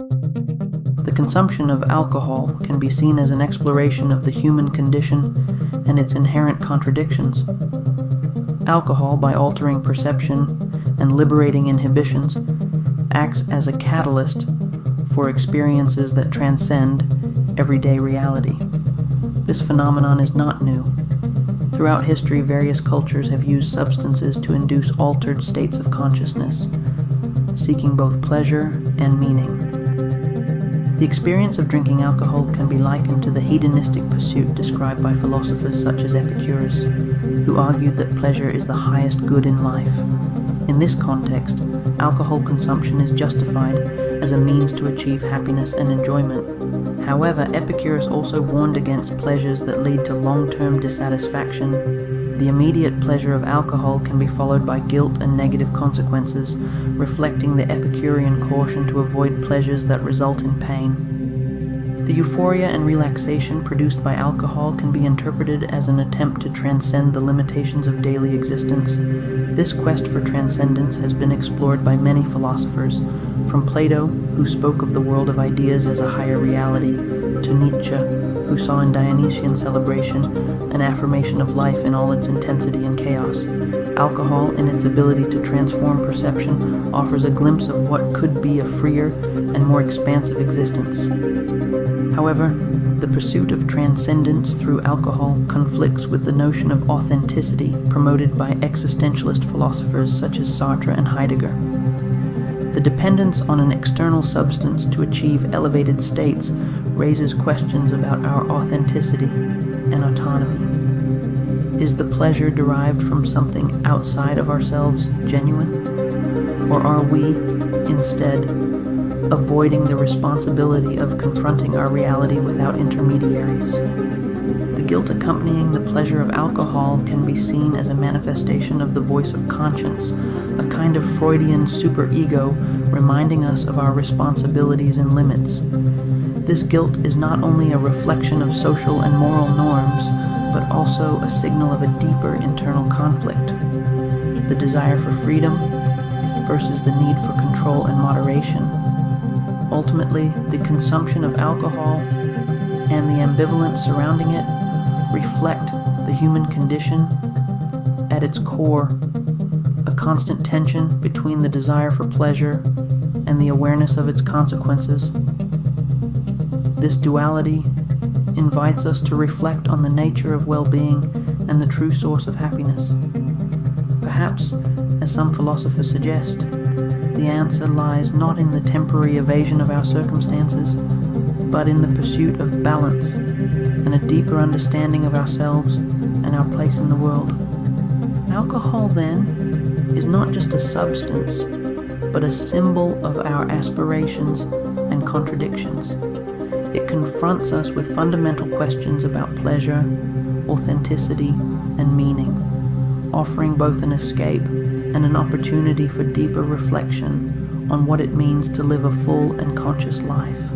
The consumption of alcohol can be seen as an exploration of the human condition and its inherent contradictions. Alcohol, by altering perception and liberating inhibitions, acts as a catalyst for experiences that transcend everyday reality. This phenomenon is not new. Throughout history, various cultures have used substances to induce altered states of consciousness, seeking both pleasure and meaning. The experience of drinking alcohol can be likened to the hedonistic pursuit described by philosophers such as Epicurus, who argued that pleasure is the highest good in life. In this context, alcohol consumption is justified as a means to achieve happiness and enjoyment. However, Epicurus also warned against pleasures that lead to long-term dissatisfaction. The immediate pleasure of alcohol can be followed by guilt and negative consequences, reflecting the Epicurean caution to avoid pleasures that result in pain. The euphoria and relaxation produced by alcohol can be interpreted as an attempt to transcend the limitations of daily existence. This quest for transcendence has been explored by many philosophers, from Plato, who spoke of the world of ideas as a higher reality, to Nietzsche, who saw in Dionysian celebration an affirmation of life in all its intensity and chaos. Alcohol, in its ability to transform perception, offers a glimpse of what could be a freer and more expansive existence. However, the pursuit of transcendence through alcohol conflicts with the notion of authenticity promoted by existentialist philosophers such as Sartre and Heidegger. The dependence on an external substance to achieve elevated states raises questions about our authenticity and autonomy. Is the pleasure derived from something outside of ourselves genuine? Or are we, instead, avoiding the responsibility of confronting our reality without intermediaries? The guilt accompanying the pleasure of alcohol can be seen as a manifestation of the voice of conscience, a kind of Freudian superego reminding us of our responsibilities and limits. This guilt is not only a reflection of social and moral norms, but also a signal of a deeper internal conflict, the desire for freedom versus the need for control and moderation. Ultimately, the consumption of alcohol and the ambivalence surrounding it reflect the human condition at its core, a constant tension between the desire for pleasure and the awareness of its consequences. This duality invites us to reflect on the nature of well-being and the true source of happiness. Perhaps, as some philosophers suggest, the answer lies not in the temporary evasion of our circumstances, but in the pursuit of balance and a deeper understanding of ourselves and our place in the world. Alcohol, then, is not just a substance, but a symbol of our aspirations and contradictions. It confronts us with fundamental questions about pleasure, authenticity, and meaning, offering both an escape and an opportunity for deeper reflection on what it means to live a full and conscious life.